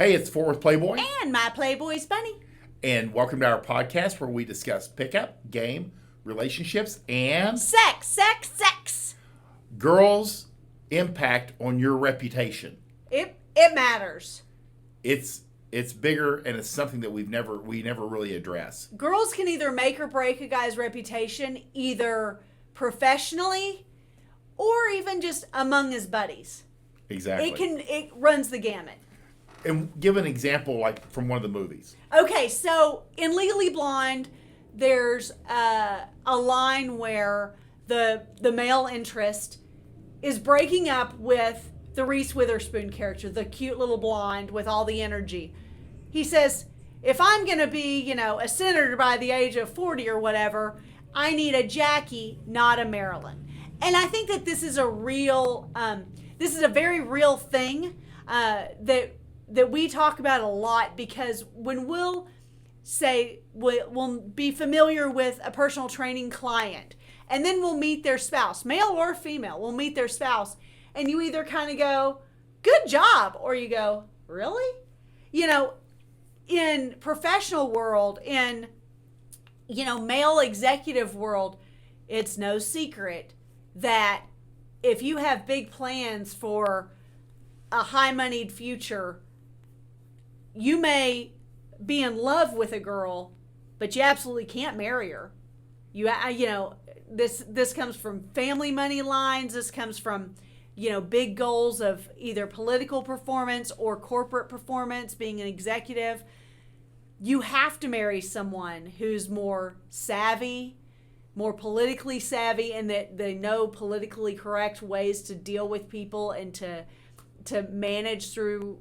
Hey, it's Worth Playboy. And my Playboys Bunny. And welcome to our podcast where we discuss pickup, game, relationships, and Sex. girls' impact on your reputation. It matters. It's bigger, and it's something that we never really address. Girls can either make or break a guy's reputation, either professionally or even just among his buddies. Exactly. It runs the gamut. And give an example, like from one of the movies. Okay, so in Legally Blonde, there's a line where the male interest is breaking up with the Reese Witherspoon character, the cute little blonde with all the energy. He says, if I'm going to be, a senator by the age of 40 or whatever, I need a Jackie, not a Marilyn. And I think that this is a very real thing that we talk about a lot, because when we'll be familiar with a personal training client, and then we'll meet their spouse, male or female, we'll meet their spouse, and you either kind of go, good job, or you go, really? In professional world, in, male executive world, it's no secret that if you have big plans for a high-moneyed future, you may be in love with a girl, but you absolutely can't marry her. This comes from family money lines. This comes from, big goals of either political performance or corporate performance, being an executive. You have to marry someone who's more savvy, more politically savvy, and that they know politically correct ways to deal with people and to manage through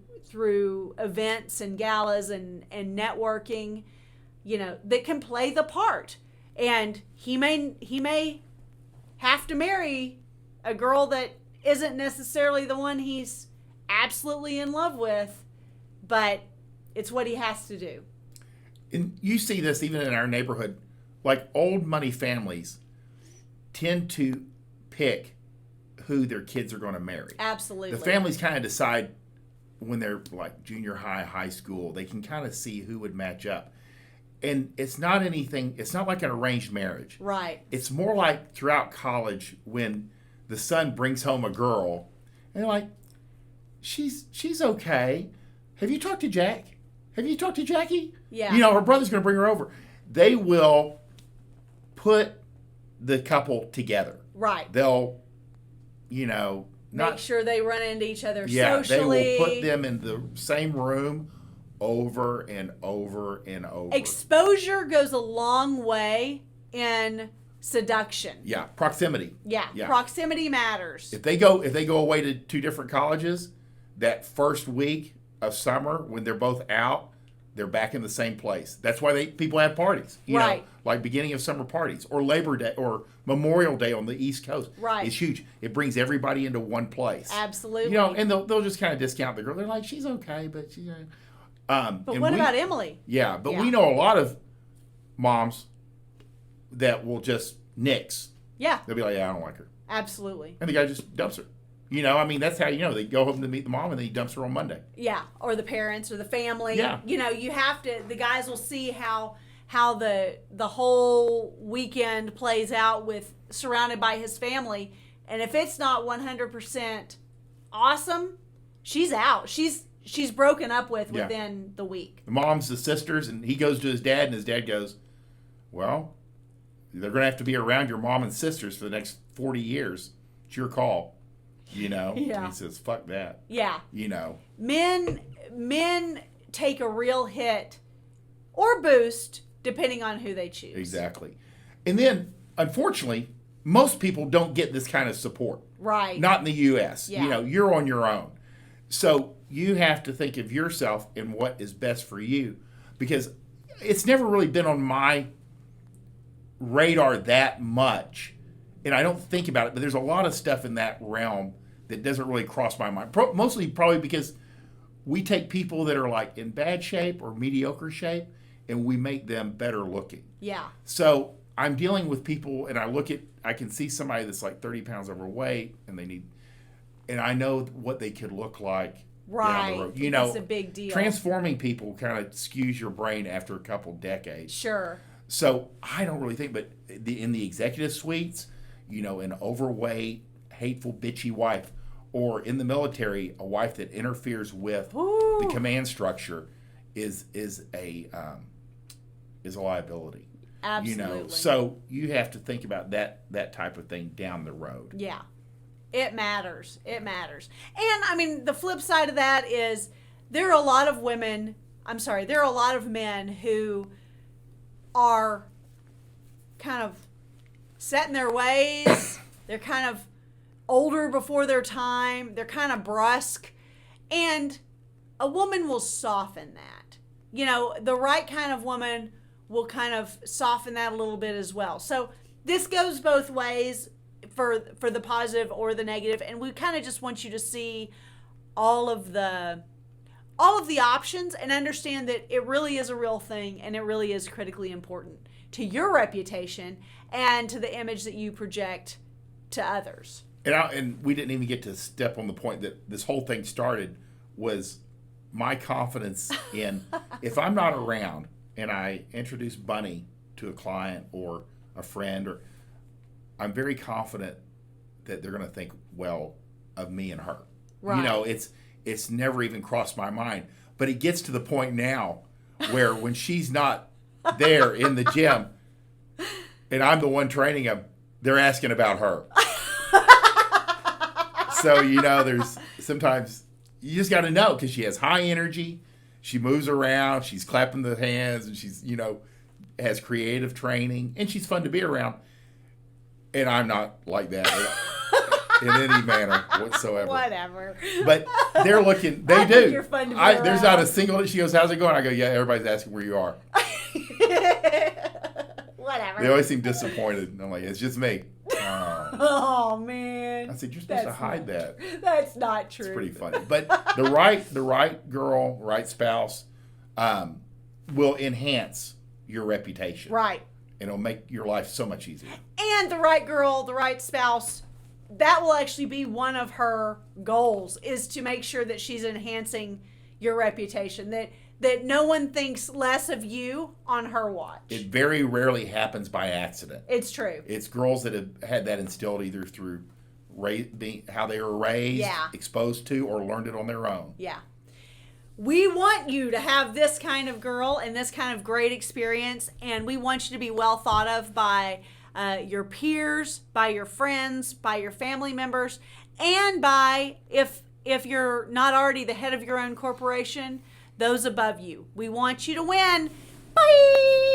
events and galas and networking, that can play the part. And he may have to marry a girl that isn't necessarily the one he's absolutely in love with, but it's what he has to do. And you see this even in our neighborhood. Like, old money families tend to pick who their kids are going to marry. Absolutely. The families kind of decide when they're like junior high, high school. They can kind of see who would match up. And it's not like an arranged marriage. Right. It's more like throughout college when the son brings home a girl and they're like, she's okay. Have you talked to Jack? Have you talked to Jackie? Yeah. Her brother's going to bring her over. They will put the couple together. Right. They'll, make sure they run into each other socially. socially. They will put them in the same room over and over and over. Exposure goes a long way in seduction. Yeah, proximity. Yeah, proximity matters. If they go away to two different colleges, that first week of summer when they're both out, they're back in the same place. That's why people have parties. Right. Like beginning of summer parties or Labor Day or Memorial Day on the East Coast. Right. It's huge. It brings everybody into one place. Absolutely. And they'll just kind of discount the girl. They're like, she's okay, but she's. But what about Emily? Yeah, but we know a lot of moms that will just nix. Yeah. They'll be like, yeah, I don't like her. Absolutely. And the guy just dumps her. That's how they go home to meet the mom and then he dumps her on Monday. Yeah, or the parents or the family. Yeah. You have to, the guys will see how the whole weekend plays out with surrounded by his family. And if it's not 100% awesome, she's out. She's broken up with within the week. The mom's the sisters, and he goes to his dad, and his dad goes, well, they're going to have to be around your mom and sisters for the next 40 years. It's your call. Yeah. And he says, fuck that. Yeah. Men take a real hit or boost depending on who they choose. Exactly. And then, unfortunately, most people don't get this kind of support. Right. Not in the U.S. Yeah. You're on your own. So you have to think of yourself and what is best for you, because it's never really been on my radar that much. And I don't think about it, but there's a lot of stuff in that realm that doesn't really cross my mind. Mostly probably because we take people that are like in bad shape or mediocre shape and we make them better looking. Yeah. So I'm dealing with people and I can see somebody that's like 30 pounds overweight and I know what they could look like Right. down the road. You know, It's a big deal. Transforming people kind of skews your brain after a couple decades. Sure. So I don't really think, but in the executive suites, you know, an overweight, hateful, bitchy wife, or in the military, a wife that interferes with Ooh. the command structure is a liability. Absolutely. You know, so you have to think about that type of thing down the road. Yeah. It matters. It matters. And I mean, the flip side of that is there are a lot of there are a lot of men who are kind of set in their ways. They're kind of older before their time. They're kind of brusque. And a woman will soften that. You know, the right kind of woman will kind of soften that a little bit as well. So this goes both ways for the positive or the negative, and we kind of just want you to see all of the options and understand that it really is a real thing, and it really is critically important to your reputation and to the image that you project to others. And we didn't even get to step on the point that this whole thing started was my confidence in if I'm not around and I introduce Bunny to a client or a friend, or I'm very confident that they're going to think well of me and her. Right. You know, it's never even crossed my mind. But it gets to the point now where when she's not there in the gym and I'm the one training them, they're asking about her. So, you know, there's sometimes you just got to know because she has high energy. She moves around. She's clapping the hands and she's, you know, has creative training and she's fun to be around. And I'm not like that in any manner whatsoever. Whatever. But they're looking. They do. Think you're fun to be around. There's not a single. She goes, "How's it going?" I go, "Yeah." Everybody's asking where you are. Whatever. They always seem disappointed. And I'm like, "It's just me." Oh man. I said, "You're supposed to hide that." That's not true. It's pretty funny. But the right girl, right spouse, will enhance your reputation. Right. And it'll make your life so much easier. And the right girl, the right spouse, that will actually be one of her goals, is to make sure that she's enhancing your reputation, that no one thinks less of you on her watch. It very rarely happens by accident. It's true. It's girls that have had that instilled either through how they were raised, exposed to, or learned it on their own. Yeah. We want you to have this kind of girl and this kind of great experience, and we want you to be well thought of by your peers, by your friends, by your family members, and by, if you're not already the head of your own corporation, those above you. We want you to win. Bye!